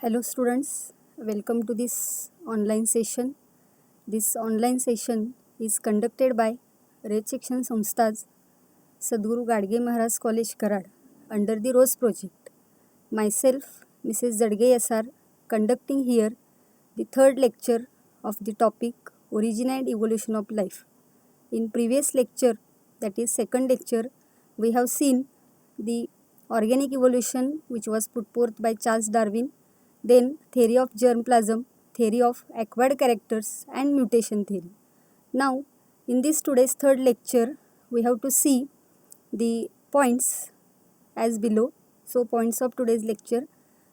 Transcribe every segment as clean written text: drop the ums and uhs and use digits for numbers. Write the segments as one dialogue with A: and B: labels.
A: Hello students, welcome to this online session. This online session is conducted by Red Section Samsthas Sadguru Gadge Maharaj College Karad under the ROSE project. Myself, Mrs. Zadge SR, conducting here the third lecture of the topic Origin and Evolution of Life. In previous lecture, that is second lecture, we have seen the organic evolution which was put forth by Charles Darwin, then theory of germplasm, theory of acquired characters and mutation theory. Now, in this today's third lecture, we have to see the points as below. So, points of today's lecture.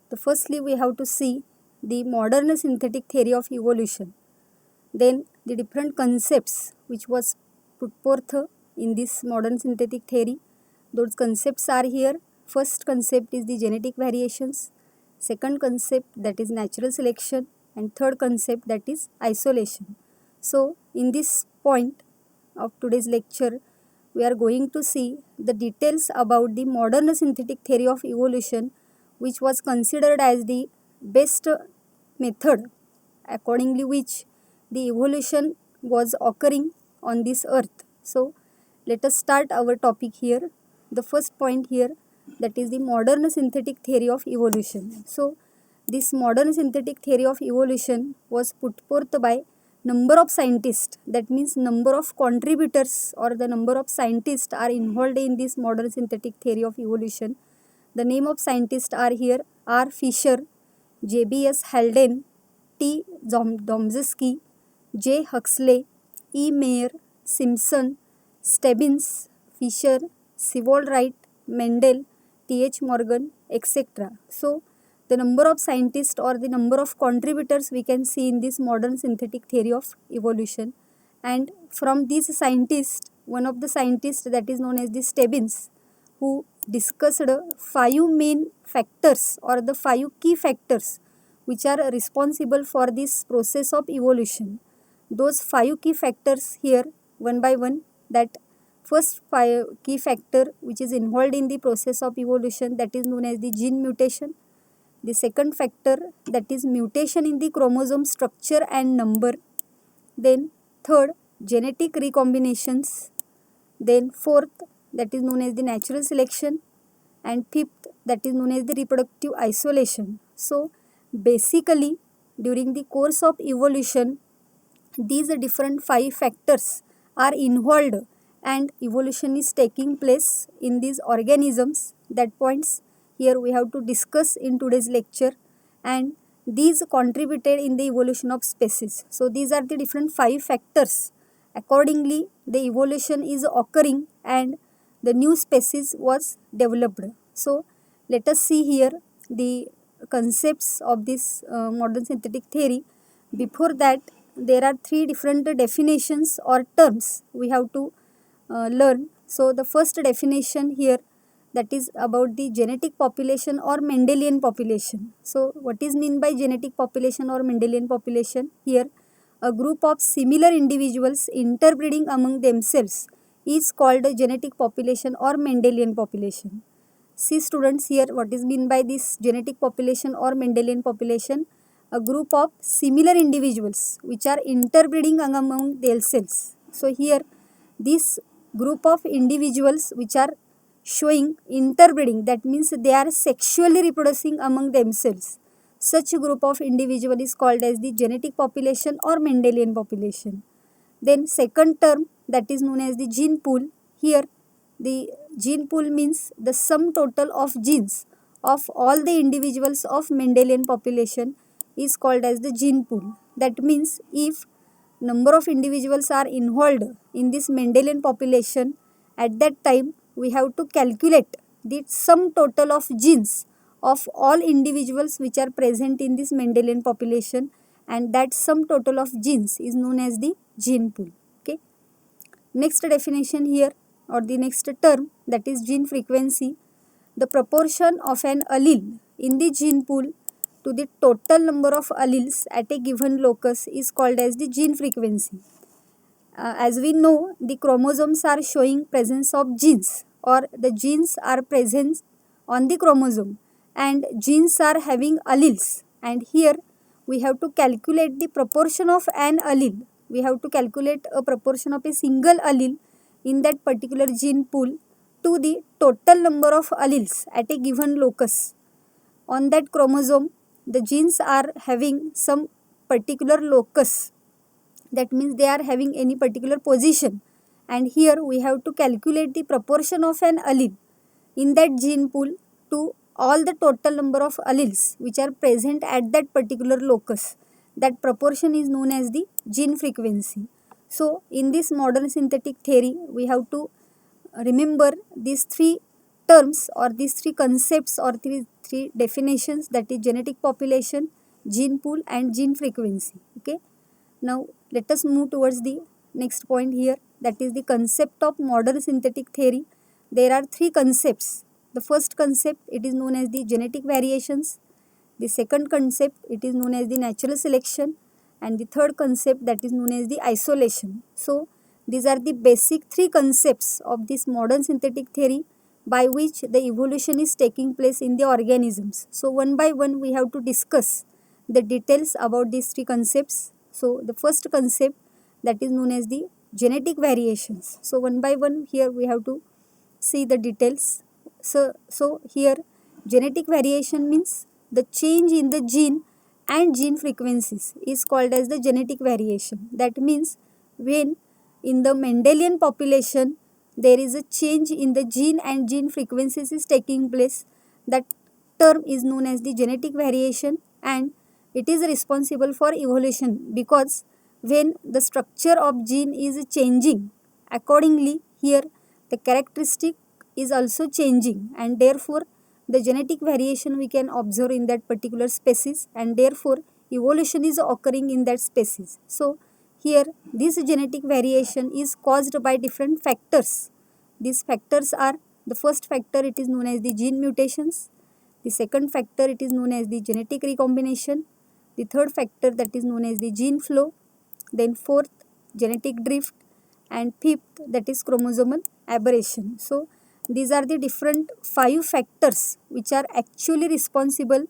A: The firstly, we have to see the modern synthetic theory of evolution. Then the different concepts which was put forth in this modern synthetic theory. Those concepts are here. First concept is the genetic variations. Second concept, that is natural selection, and third concept, that is isolation. So in this point of today's lecture, we are going to see the details about the modern synthetic theory of evolution, which was considered as the best method accordingly which the evolution was occurring on this earth. So let us start our topic here. The first point here, that is the modern synthetic theory of evolution. So this modern synthetic theory of evolution was put forth by number of scientists, that means number of contributors or the number of scientists are involved in this modern synthetic theory of evolution. The name of scientists are here: R. Fisher, J.B.S. Haldane, T. Domzewski, J. Huxley, E. Mayer, Simpson, Stebbins, Fisher, Sewall Wright, Mendel, T.H. Morgan, etc. So, the number of scientists or the number of contributors we can see in this modern synthetic theory of evolution. And from these scientists, one of the scientists, that is known as the Stebbins, who discussed 5 main factors or the 5 key factors which are responsible for this process of evolution. Those 5 key factors here, one by one, that first key factor which is involved in the process of evolution, that is known as the gene mutation. The second factor, that is mutation in the chromosome structure and number. Then third, genetic recombinations. Then fourth, that is known as the natural selection. And fifth, that is known as the reproductive isolation. So basically, during the course of evolution, these different 5 factors are involved and evolution is taking place in these organisms. That points here we have to discuss in today's lecture, and these contributed in the evolution of species. So these are the different 5 factors. Accordingly, the evolution is occurring and the new species was developed. So let us see here the concepts of this modern synthetic theory. Before that, there are 3 different definitions or terms we have to learn. So the first definition here, that is about the genetic population or Mendelian population. So what is meant by genetic population or Mendelian population? Here, a group of similar individuals interbreeding among themselves is called a genetic population or Mendelian population. See students, here what is meant by this genetic population or Mendelian population? A group of similar individuals which are interbreeding among themselves. So here, this group of individuals which are showing interbreeding, that means they are sexually reproducing among themselves. Such a group of individual is called as the genetic population or Mendelian population. Then second term, that is known as the gene pool. Here the gene pool means the sum total of genes of all the individuals of Mendelian population is called as the gene pool. That means if number of individuals are involved in this Mendelian population, at that time we have to calculate the sum total of genes of all individuals which are present in this Mendelian population, and that sum total of genes is known as the gene pool. Okay. Next definition here, or the next term, that is gene frequency. The proportion of an allele in the gene pool to the total number of alleles at a given locus is called as the gene frequency. As we know, the chromosomes are showing presence of genes, or the genes are present on the chromosome, and genes are having alleles. and here we have to calculate the proportion of an allele. We have to calculate a proportion of a single allele in that particular gene pool to the total number of alleles at a given locus. On that chromosome, the genes are having some particular locus, that means they are having any particular position, and here we have to calculate the proportion of an allele in that gene pool to all the total number of alleles which are present at that particular locus. That proportion is known as the gene frequency. So in this modern synthetic theory, we have to remember these three terms or these three concepts or three definitions, that is genetic population, gene pool and gene frequency. Okay, now let us move towards the next point here, that is the concept of modern synthetic theory. There are three concepts. The first concept, it is known as the genetic variations. The second concept, it is known as the natural selection, and the third concept, that is known as the isolation. So these are the basic three concepts of this modern synthetic theory by which the evolution is taking place in the organisms. So one by one we have to discuss the details about these three concepts. So the first concept, that is known as the genetic variations. So one by one here we have to see the details. So here genetic variation means the change in the gene and gene frequencies is called as the genetic variation. That means when in the Mendelian population there is a change in the gene and gene frequencies is taking place, that term is known as the genetic variation, and it is responsible for evolution, because when the structure of gene is changing, accordingly here the characteristic is also changing, and therefore the genetic variation we can observe in that particular species, and therefore evolution is occurring in that species. So here this genetic variation is caused by different factors. These factors are, the first factor, it is known as the gene mutations. The second factor, it is known as the genetic recombination. The third factor, that is known as the gene flow. Then fourth, genetic drift, and fifth, that is chromosomal aberration. So these are the different 5 factors which are actually responsible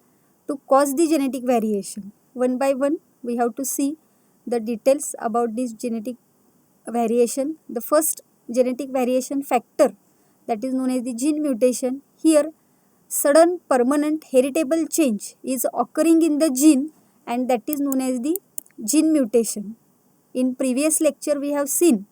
A: to cause the genetic variation. One by one we have to see the details about this genetic variation. The first genetic variation factor, that is known as the gene mutation. Here sudden permanent heritable change is occurring in the gene, and that is known as the gene mutation. In previous lecture we have seen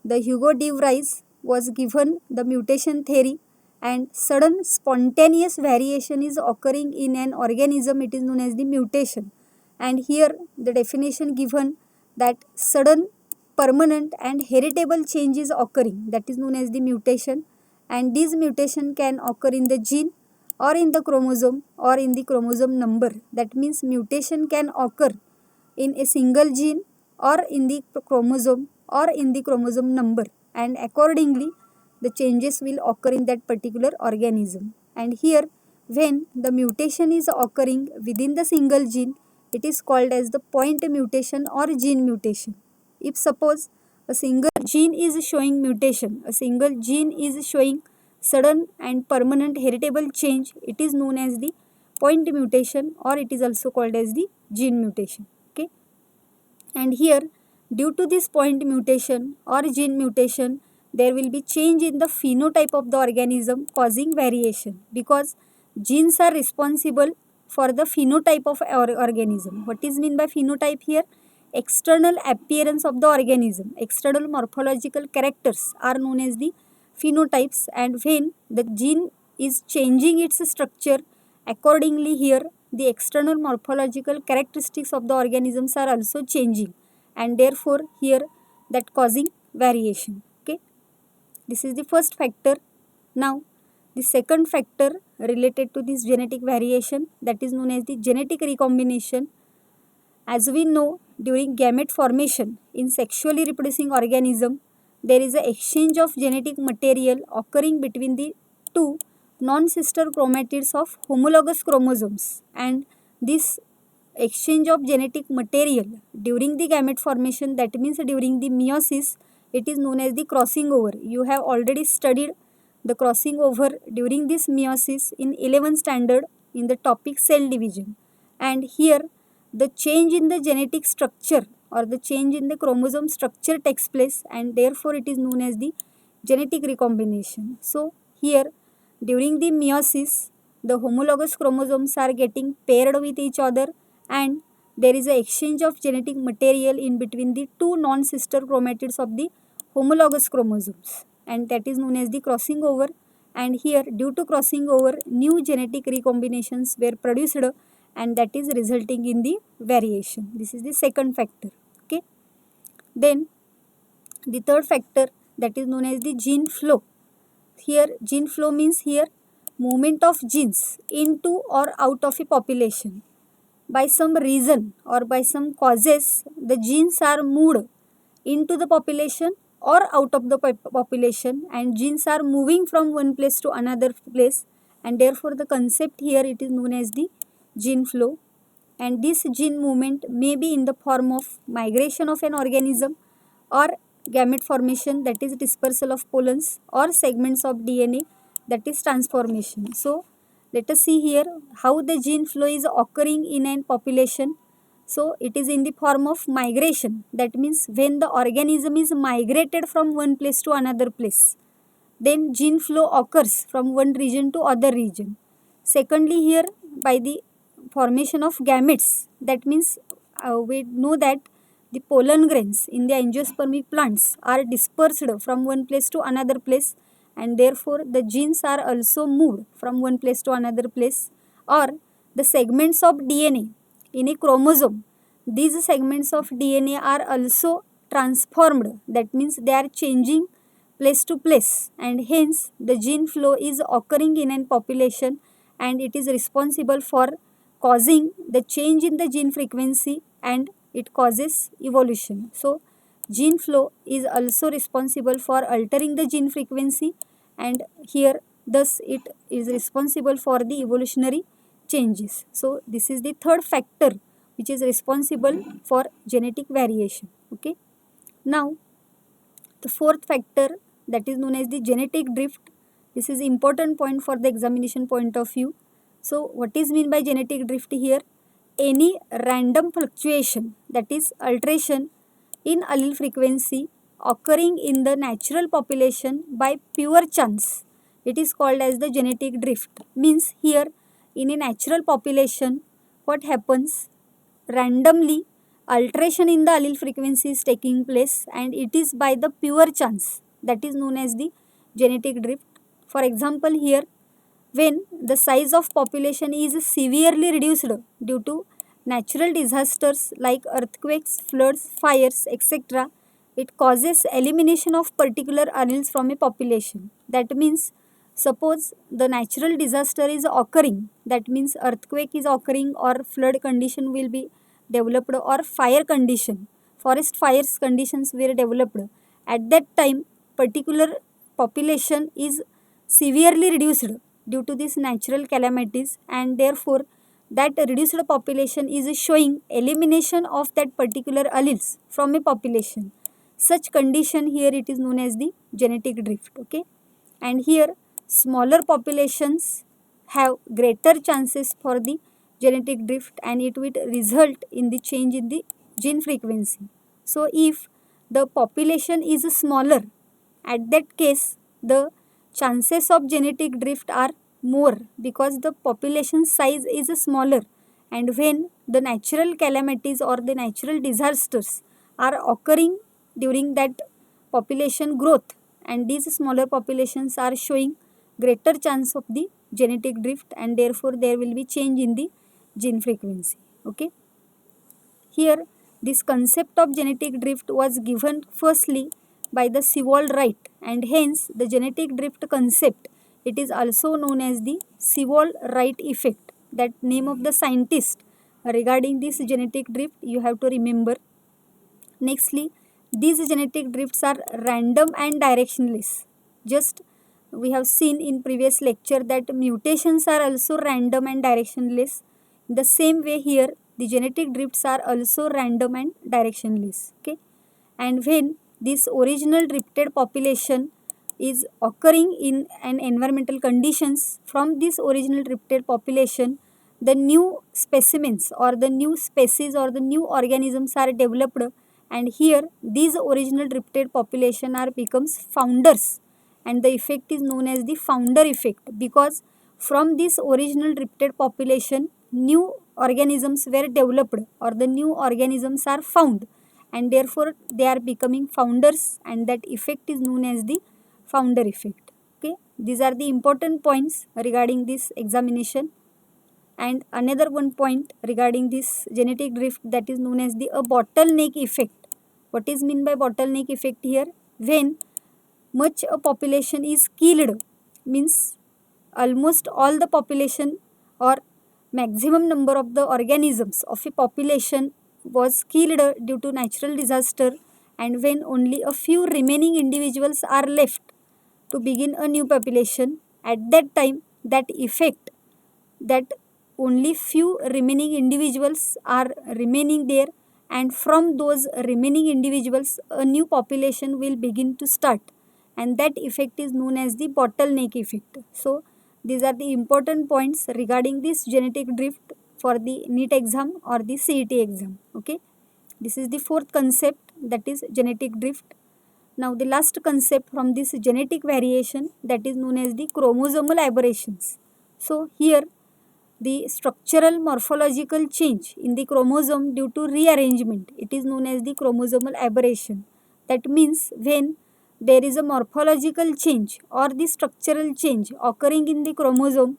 A: the Hugo de Vries was given the mutation theory, and sudden spontaneous variation is occurring in an organism, it is known as the mutation. And here the definition given, that sudden permanent and heritable change is occurring, that is known as the mutation, and this mutation can occur in the gene or in the chromosome or in the chromosome number. That means mutation can occur in a single gene or in the chromosome or in the chromosome number, and accordingly the changes will occur in that particular organism. And here when the mutation is occurring within the single gene, it is called as the point mutation or gene mutation. If suppose a single gene is showing mutation, a single gene is showing sudden and permanent heritable change, it is known as the point mutation, or it is also called as the gene mutation. Okay, and here due to this point mutation or gene mutation, there will be change in the phenotype of the organism causing variation, because genes are responsible for the phenotype of our organism. What is mean by phenotype here? External appearance of the organism, external morphological characters are known as the phenotypes, and when the gene is changing its structure, accordingly here the external morphological characteristics of the organisms are also changing, and therefore here that causing variation. Okay, this is the first factor. Now the second factor related to this genetic variation, that is known as the genetic recombination. As we know, during gamete formation in sexually reproducing organism, there is an exchange of genetic material occurring between the two non-sister chromatids of homologous chromosomes, and this exchange of genetic material during the gamete formation, that means during the meiosis, it is known as the crossing over. You have already studied the crossing over during this meiosis in 11th standard in the topic cell division. and here the change in the genetic structure or the change in the chromosome structure takes place, and therefore it is known as the genetic recombination. So here during the meiosis, the homologous chromosomes are getting paired with each other, and there is an exchange of genetic material in between the two non-sister chromatids of the homologous chromosomes, and that is known as the crossing over. And here due to crossing over, new genetic recombinations were produced, and that is resulting in the variation. This is the second factor. Okay, then the third factor, that is known as the gene flow. Here gene flow means here movement of genes into or out of a population. By some reason or by some causes, the genes are moved into the population or out of the population, and genes are moving from one place to another place, and therefore the concept here it is known as the gene flow. And this gene movement may be in the form of migration of an organism, or gamete formation, that is dispersal of pollens, or segments of DNA, that is transformation. So let us see here how the gene flow is occurring in an population. So it is in the form of migration, that means when the organism is migrated from one place to another place, then gene flow occurs from one region to other region. Secondly, here by the formation of gametes, that means we know that the pollen grains in the angiospermic plants are dispersed from one place to another place, and therefore the genes are also moved from one place to another place. Or the segments of DNA in a chromosome, these segments of DNA are also transformed, that means they are changing place to place, and hence the gene flow is occurring in an population, and it is responsible for causing the change in the gene frequency, and it causes evolution. So gene flow is also responsible for altering the gene frequency, and here thus it is responsible for the evolutionary changes. So this is the third factor which is responsible for genetic variation. Okay, now the fourth factor, that is known as the genetic drift. This is important point for the examination point of view. So what is mean by genetic drift here? Any random fluctuation, that is alteration in allele frequency occurring in the natural population by pure chance, it is called as the genetic drift. Means here in a natural population, what happens, randomly alteration in the allele frequency is taking place, and it is by the pure chance, that is known as the genetic drift. For example, here when the size of population is severely reduced due to natural disasters like earthquakes, floods, fires, etc., it causes elimination of particular alleles from a population. That means suppose the natural disaster is occurring, that means earthquake is occurring or flood condition will be developed, or fire condition, forest fires conditions were developed. At that time particular population is severely reduced due to these natural calamities, and therefore that reduced population is showing elimination of that particular alleles from a population. Such condition here it is known as the genetic drift. Okay, and here smaller populations have greater chances for the genetic drift, and it will result in the change in the gene frequency. So if the population is smaller, at that case the chances of genetic drift are more because the population size is smaller, and when the natural calamities or the natural disasters are occurring during that population growth, and these smaller populations are showing greater chance of the genetic drift, and therefore there will be change in the gene frequency. Okay, here this concept of genetic drift was given firstly by the Sewall Wright, and hence the genetic drift concept, it is also known as the Sewall Wright effect. That name of the scientist regarding this genetic drift you have to remember. Nextly, these genetic drifts are random and directionless. Just we have seen in previous lecture that mutations are also random and directionless. In the same way here the genetic drifts are also random and directionless. Okay, and when this original drifted population is occurring in an environmental conditions, from this original drifted population the new specimens or the new species or the new organisms are developed, and here these original drifted population are becomes founders, and the effect is known as the founder effect, because from this original drifted population new organisms were developed or the new organisms are found, and therefore they are becoming founders, and that effect is known as the founder effect. Okay, these are the important points regarding this examination. And another one point regarding this genetic drift, that is known as the a bottleneck effect. What is mean by bottleneck effect here? When much a population is killed, means almost all the population or maximum number of the organisms of a population was killed due to natural disaster, and when only a few remaining individuals are left to begin a new population, at that time that effect, that only few remaining individuals are remaining there, and from those remaining individuals a new population will begin to start, and that effect is known as the bottleneck effect. So these are the important points regarding this genetic drift for the NEET exam or the CET exam. Okay, this is the fourth concept, that is genetic drift. Now the last concept from this genetic variation, that is known as the chromosomal aberrations. So here the structural morphological change in the chromosome due to rearrangement, it is known as the chromosomal aberration. That means when there is a morphological change or the structural change occurring in the chromosome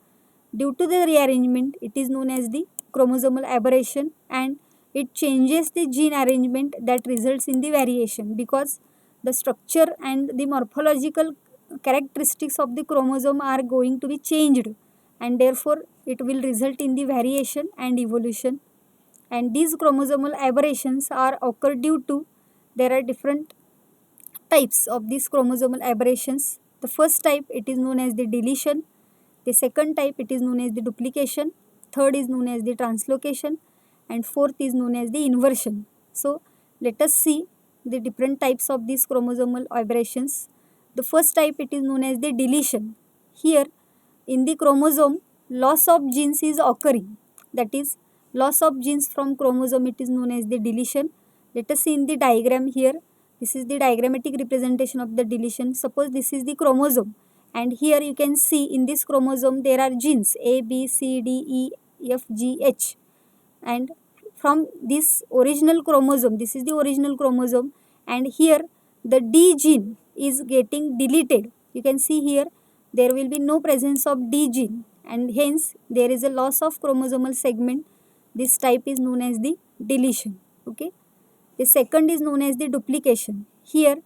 A: due to the rearrangement, it is known as the chromosomal aberration, and it changes the gene arrangement that results in the variation, because the structure and the morphological characteristics of the chromosome are going to be changed, and therefore it will result in the variation and evolution. And these chromosomal aberrations are occur due to, there are different types of these chromosomal aberrations. The first type, it is known as the deletion. The second type, it is known as the duplication. Third is known as the translocation, and fourth is known as the inversion. So let us see the different types of these chromosomal aberrations. The first type, it is known as the deletion. Here in the chromosome loss of genes is occurring, that is loss of genes from chromosome, it is known as the deletion. Let us see in the diagram here. This is the diagrammatic representation of the deletion. Suppose this is the chromosome, and here you can see in this chromosome there are genes A, B, C, D, E, F, G, H, and from this original chromosome, this is the original chromosome, and here the D gene is getting deleted. You can see here there will be no presence of D gene, and hence there is a loss of chromosomal segment. This type is known as the deletion. Okay, the second is known as the duplication. Here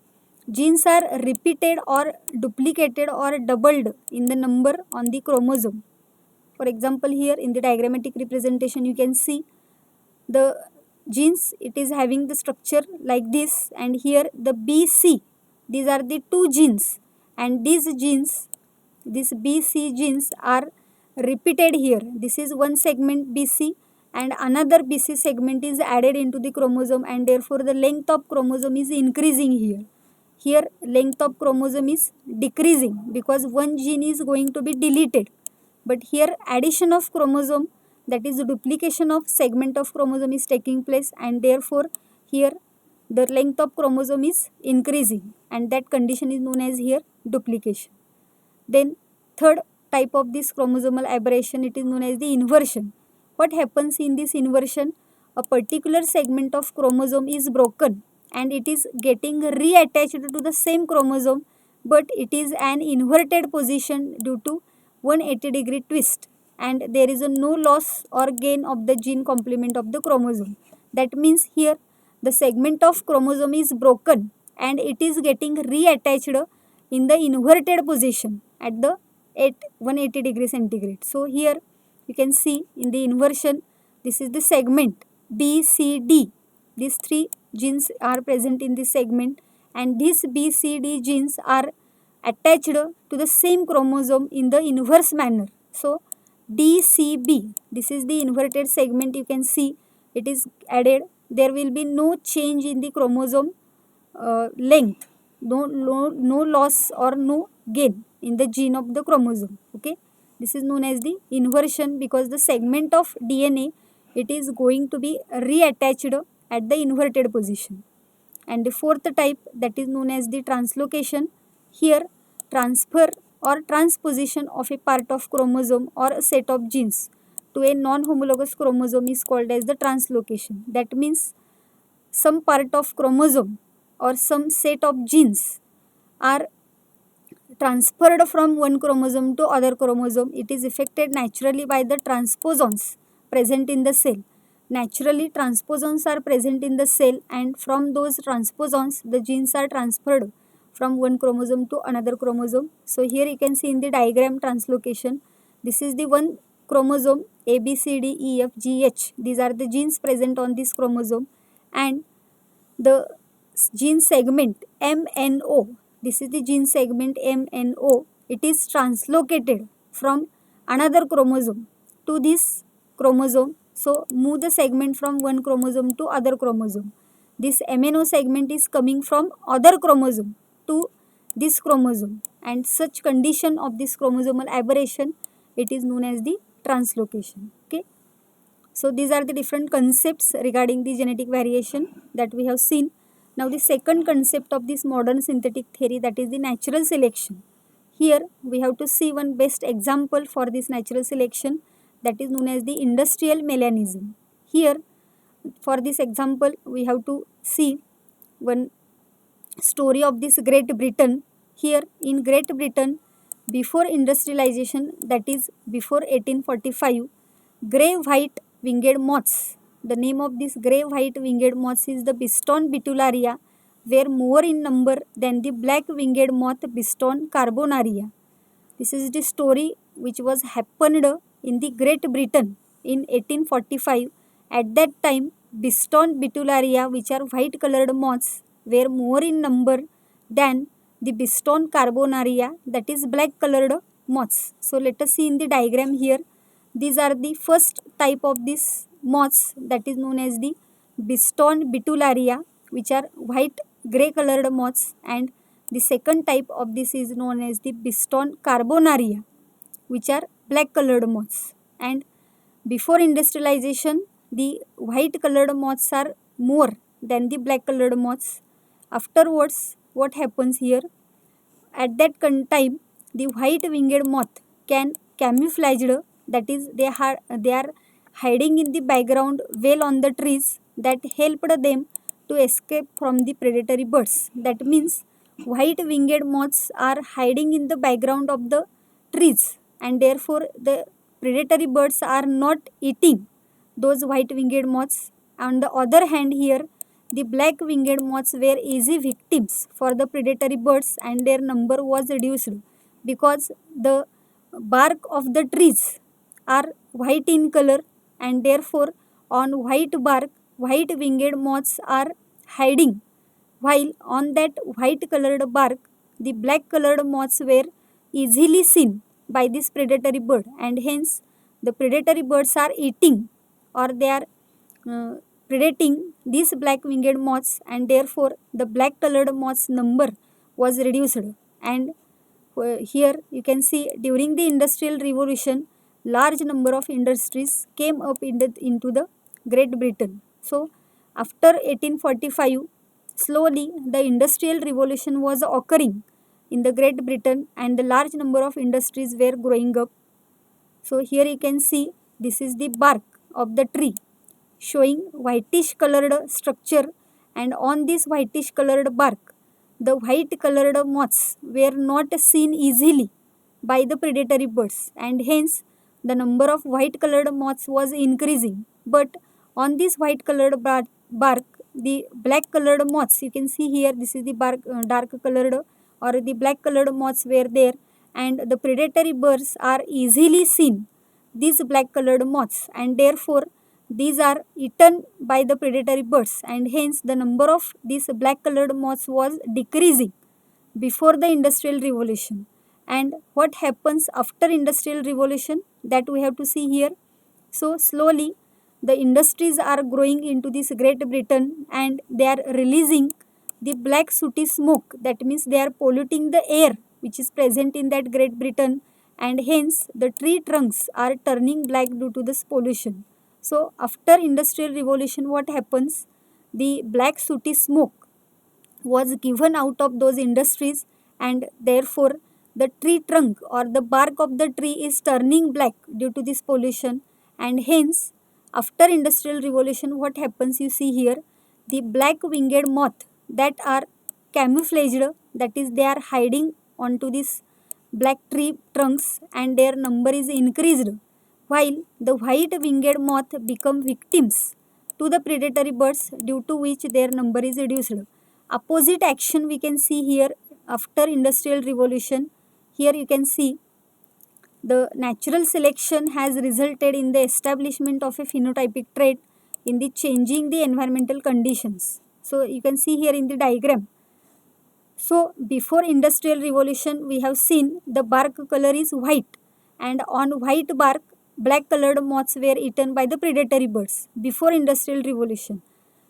A: genes are repeated or duplicated or doubled in the number on the chromosome. For example, here in the diagrammatic representation you can see the genes, it is having the structure like this, and here the BC, these are the two genes, and these genes, these BC genes are repeated here. This is one segment BC, and another BC segment is added into the chromosome, and therefore the length of chromosome is increasing here. Here length of chromosome is decreasing because one gene is going to be deleted, but here addition of chromosome, that is the duplication of segment of chromosome is taking place, and therefore here the length of chromosome is increasing, and that condition is known as here duplication. Then third type of this chromosomal aberration, it is known as the inversion. What happens in this inversion? A particular segment of chromosome is broken and it is getting reattached to the same chromosome, but it is an inverted position due to 180-degree twist, and there is a no loss or gain of the gene complement of the chromosome. That means here the segment of chromosome is broken and it is getting reattached in the inverted position at the 180 degree centigrade. So here you can see in the inversion, this is the segment B, C, D. These three genes are present in this segment, and these B, C, D genes are attached to the same chromosome in the inverse manner. So DCB, this is the inverted segment, you can see it is added. There will be no change in the chromosome length, no loss or no gain in the gene of the chromosome. Okay, This is known as the inversion, because the segment of DNA, it is going to be reattached at the inverted position. And the fourth type, that is known as the translocation. Here transfer or transposition of a part of chromosome or a set of genes to a non-homologous chromosome is called as the translocation. That means some part of chromosome or some set of genes are transferred from one chromosome to other chromosome. It is effected naturally by the transposons present in the cell. Naturally, transposons are present in the cell, and from those transposons the genes are transferred from one chromosome to another chromosome. So here you can see in the diagram translocation. This is the one chromosome A, B, C, D, E, F, G, H. These are the genes present on this chromosome, and the gene segment MNO, this is the gene segment MNO, it is translocated from another chromosome to this chromosome. So move the segment from one chromosome to other chromosome. This MNO segment is coming from other chromosome to this chromosome, and such condition of this chromosomal aberration, it is known as the translocation. Okay. So these are the different concepts regarding the genetic variation that we have seen. Now the second concept of this modern synthetic theory, that is the natural selection. Here we have to see one best example for this natural selection, that is known as the industrial melanism. Here for this example we have to see one story of this Great Britain. Here in Great Britain, before industrialization, that is before 1845, grey white winged moths. The name of this grey white winged moths is the Biston betullaria, were more in number than the black winged moth Biston carbonaria. This is the story which was happened in the Great Britain in 1845. At that time, Biston betullaria, which are white colored moths, were more in number than the Biston carbonaria, that is black colored moths. So let us see in the diagram here. These are the first type of these moths, that is known as the Biston betullaria, which are white grey colored moths, and the second type of this is known as the Biston carbonaria, which are black colored moths. And before industrialization, the white colored moths are more than the black colored moths. Afterwards, what happens here? At that time, the white winged moth can camouflaged, that is they are hiding in the background well on the trees, that helped them to escape from the predatory birds. That means white winged moths are hiding in the background of the trees, and therefore the predatory birds are not eating those white winged moths. On the other hand, here the black winged moths were easy victims for the predatory birds, and their number was reduced because the bark of the trees are white in color, and therefore on white bark white winged moths are hiding, while on that white colored bark the black colored moths were easily seen by this predatory bird, and hence the predatory birds are eating, or they are predating these black winged moths, and therefore the black colored moths number was reduced. And here you can see during the industrial revolution, large number of industries came up into the Great Britain. So after 1845, slowly the industrial revolution was occurring in the Great Britain, and the large number of industries were growing up. So here you can see this is the bark of the tree showing whitish colored structure, and on this whitish colored bark the white colored moths were not seen easily by the predatory birds, and hence the number of white colored moths was increasing. But on this white colored bark the black colored moths, you can see here, this is the bark dark colored or the black colored moths were there, and the predatory birds are easily seen these black colored moths, and therefore these are eaten by the predatory birds, and hence the number of these black colored moths was decreasing before the industrial revolution. And what happens after industrial revolution, that we have to see here. So slowly the industries are growing into this Great Britain, and they are releasing the black sooty smoke, that means they are polluting the air which is present in that Great Britain, and hence the tree trunks are turning black due to this pollution. So after industrial revolution, what happens? The black sooty smoke was given out of those industries, and therefore the tree trunk or the bark of the tree is turning black due to this pollution. And hence after industrial revolution, what happens? You see here, the black winged moth that are camouflaged, that is they are hiding onto this black tree trunks, and their number is increased, while the white winged moth become victims to the predatory birds, due to which their number is reduced. Opposite action we can see here after industrial revolution. Here you can see the natural selection has resulted in the establishment of a phenotypic trait in the changing the environmental conditions. So you can see here in the diagram. So before industrial revolution, we have seen the bark color is white, and on white bark black colored moths were eaten by the predatory birds before industrial revolution.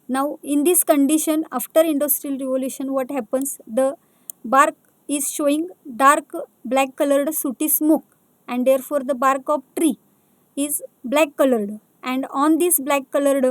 A: Now in this condition after industrial revolution, what happens? The bark is showing dark black colored sooty smoke, and therefore the bark of tree is black colored, and on this black colored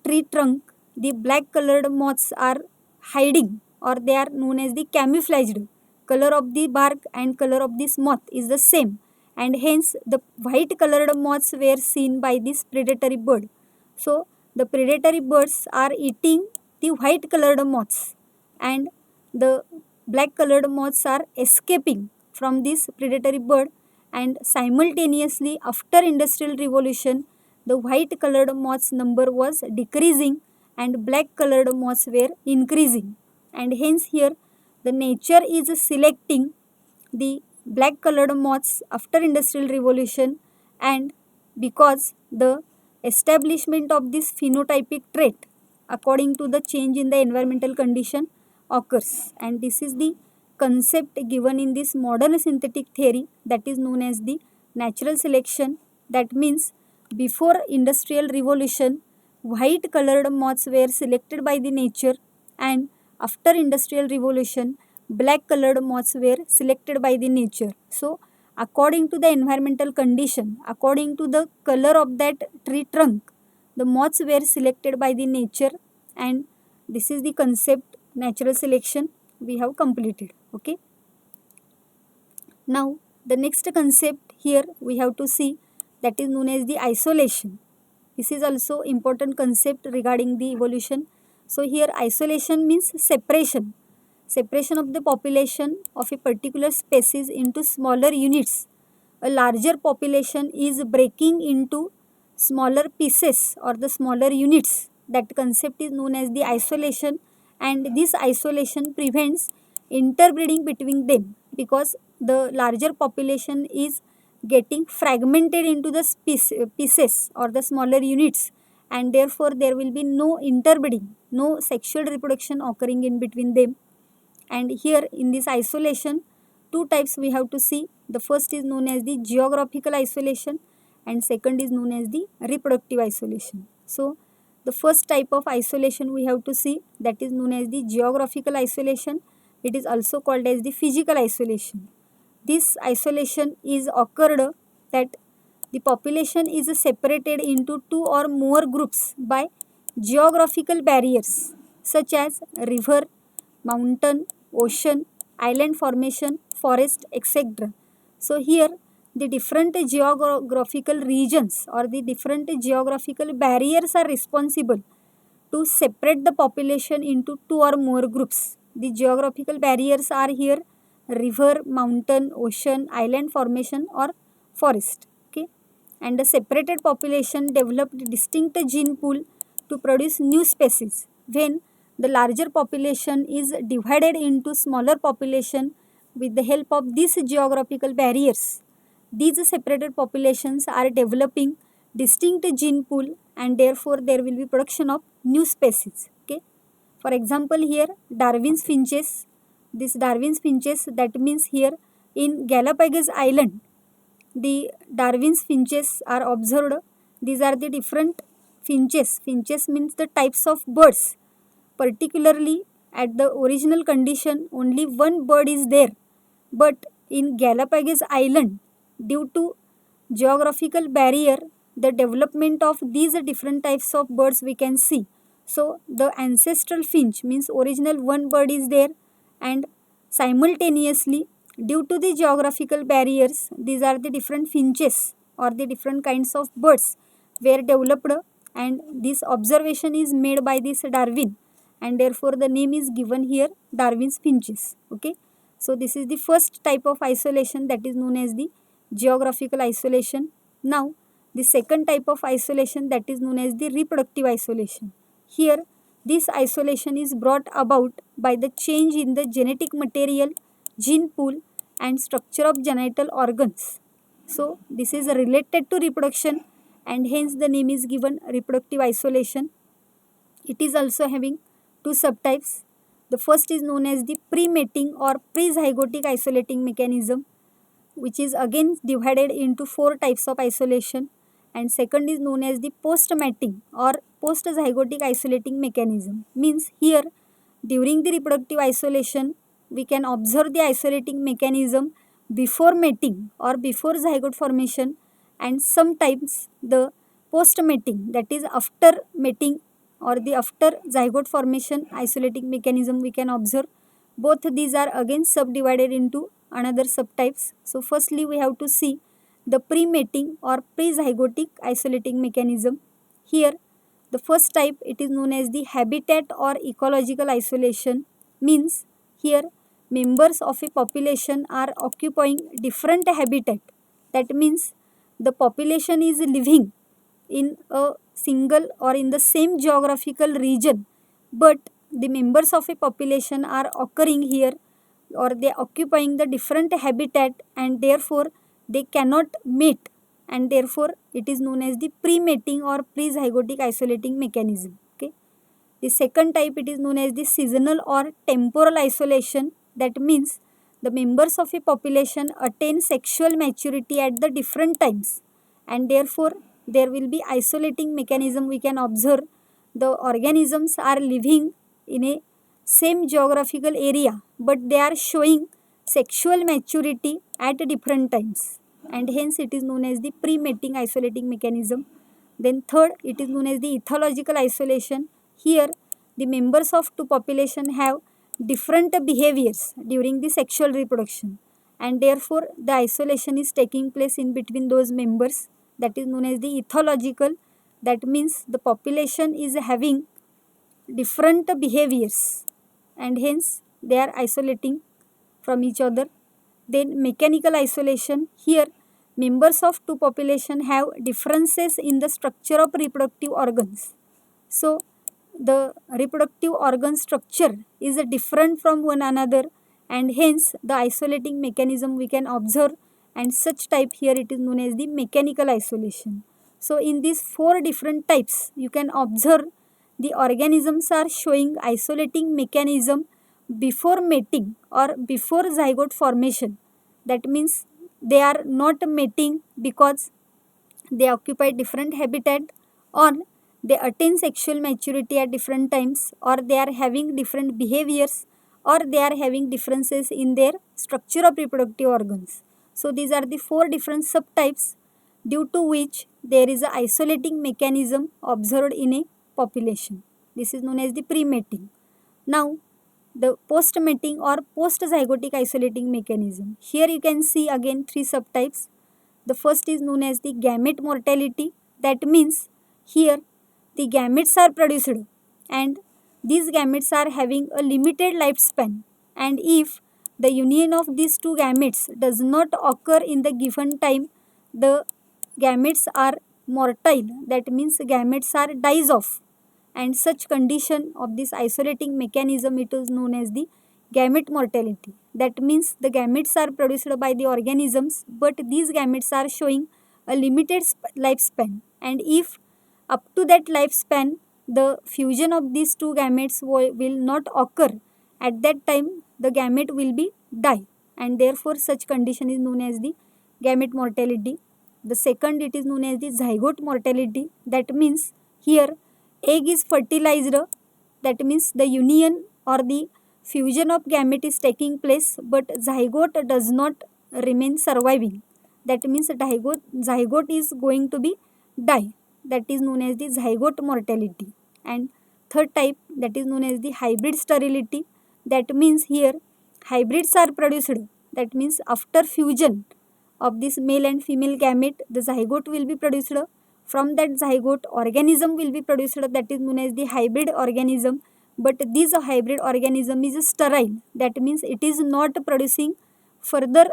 A: tree trunk the black colored moths are hiding, or they are known as the camouflaged. Color of the bark and color of this moth is the same, and hence the white colored moths were seen by this predatory bird. So the predatory birds are eating the white colored moths, and the black colored moths are escaping from this predatory bird, and simultaneously after industrial revolution the white colored moths number was decreasing and black colored moths were increasing, and hence here the nature is selecting the black colored moths after industrial revolution, and because the establishment of this phenotypic trait according to the change in the environmental condition occurs, and this is the concept given in this modern synthetic theory, that is known as the natural selection. That means before industrial revolution white colored moths were selected by the nature, and after industrial revolution black colored moths were selected by the nature. So according to the environmental condition, according to the color of that tree trunk, the moths were selected by the nature, and this is the concept natural selection we have completed. Okay. Now the next concept here we have to see, that is known as the isolation. This is also important concept regarding the evolution. So here isolation means separation of the population of a particular species into smaller units. A larger population is breaking into smaller pieces or the smaller units. That concept is known as the isolation, and this isolation prevents interbreeding between them, because the larger population is getting fragmented into the pieces or the smaller units, and therefore there will be no interbreeding, no sexual reproduction occurring in between them. And here in this isolation two types we have to see. The first is known as the geographical isolation, and second is known as the reproductive isolation. So the first type of isolation we have to see, that is known as the geographical isolation. It is also called as the physical isolation. This isolation is occurred that the population is separated into two or more groups by geographical barriers such as river, mountain, ocean, island formation, forest, etc. So here the different geographical regions or the different geographical barriers are responsible to separate the population into two or more groups. The geographical barriers are here river, mountain, ocean, island formation or forest. Okay, and the separated population developed distinct gene pool to produce new species. When the larger population is divided into smaller population with the help of these geographical barriers, these separated populations are developing distinct gene pool, and therefore there will be production of new species. Okay, for example here Darwin's finches. This Darwin's finches, that means here in Galapagos Island the Darwin's finches are observed. These are the different finches. Finches means the types of birds. Particularly at the original condition only one bird is there, but in Galapagos Island due to geographical barrier, the development of these different types of birds we can see. So the ancestral finch means original one bird is there, and simultaneously due to the geographical barriers, these are the different finches or the different kinds of birds were developed, and this observation is made by this Darwin, and therefore the name is given here Darwin's finches. Okay, so this is the first type of isolation, that is known as the geographical isolation. Now the second type of isolation, that is known as the reproductive isolation. Here this isolation is brought about by the change in the genetic material, gene pool and structure of genital organs. So this is related to reproduction, and hence the name is given reproductive isolation. It is also having two subtypes. The first is known as the pre-mating or pre-zygotic isolating mechanism, which is again divided into four types of isolation, and second is known as the post-mating or post-zygotic isolating mechanism. Means here during the reproductive isolation we can observe the isolating mechanism before mating or before zygote formation, and sometimes the post-mating, that is after mating or the after zygote formation isolating mechanism we can observe. Both these are again subdivided into another subtypes. So firstly we have to see the pre-mating or pre-zygotic isolating mechanism. Here the first type, it is known as the habitat or ecological isolation. Means here members of a population are occupying different habitat. That means the population is living in a single or in the same geographical region, but the members of a population are occurring here or they occupying the different habitat, and therefore they cannot mate, and therefore it is known as the pre-mating or pre-zygotic isolating mechanism. Okay, the second type, it is known as the seasonal or temporal isolation. That means the members of a population attain sexual maturity at the different times, and therefore there will be isolating mechanism we can observe. The organisms are living in a same geographical area, but they are showing sexual maturity at different times, and hence it is known as the pre-mating isolating mechanism. Then third, it is known as the ethological isolation. Here the members of two population have different behaviors during the sexual reproduction, and therefore the isolation is taking place in between those members. That is known as the ethological. That means the population is having different behaviors, and hence they are isolating from each other. Then mechanical isolation. Here members of two population have differences in the structure of reproductive organs. So the reproductive organ structure is different from one another, and hence the isolating mechanism we can observe, and such type here it is known as the mechanical isolation. So in these four different types you can observe the organisms are showing isolating mechanism before mating or before zygote formation. That means they are not mating because they occupy different habitat, or they attain sexual maturity at different times, or they are having different behaviors, or they are having differences in their structure of reproductive organs. So these are the four different subtypes due to which there is a isolating mechanism observed in a population. This is known as the pre-mating. Now the post-mating or post-zygotic isolating mechanism. Here you can see again three subtypes. The first is known as the gamete mortality. That means here the gametes are produced, and these gametes are having a limited lifespan, and if the union of these two gametes does not occur in the given time, the gametes are motile. That means gametes are dies off, and such condition of this isolating mechanism, it is known as the gamete mortality. That means the gametes are produced by the organisms, but these gametes are showing a limited lifespan, and if up to that lifespan the fusion of these two gametes will not occur, at that time the gamete will be die, and therefore such condition is known as the gamete mortality. The second, it is known as the zygote mortality. That means here egg is fertilized, that means the union or the fusion of gamete is taking place, but zygote does not remain surviving. that means zygote is going to be die, that is known as the zygote mortality. And third type, that is known as the hybrid sterility, that means here hybrids are produced, that means after fusion of this male and female gamete the zygote will be produced. From that zygote organism will be produced, that is known as the hybrid organism. But this hybrid organism is sterile, that means it is not producing further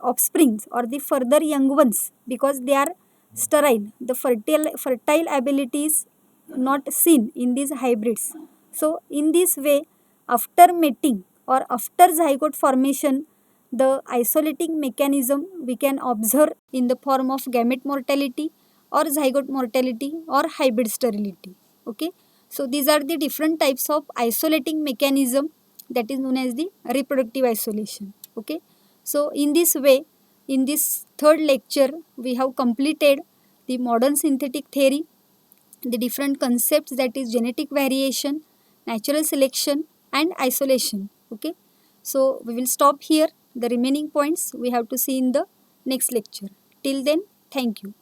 A: offsprings or the further young ones because they are sterile. The fertile ability is not seen in these hybrids. So in this way, after mating or after zygote formation, the isolating mechanism we can observe in the form of gamete mortality or zygote mortality or hybrid sterility. Okay, so these are the different types of isolating mechanism, that is known as the reproductive isolation. Okay, so in this way, in this third lecture we have completed the modern synthetic theory, the different concepts, that is genetic variation, natural selection and isolation. Okay, so we will stop here. The remaining points we have to see in the next lecture. Till then, thank you.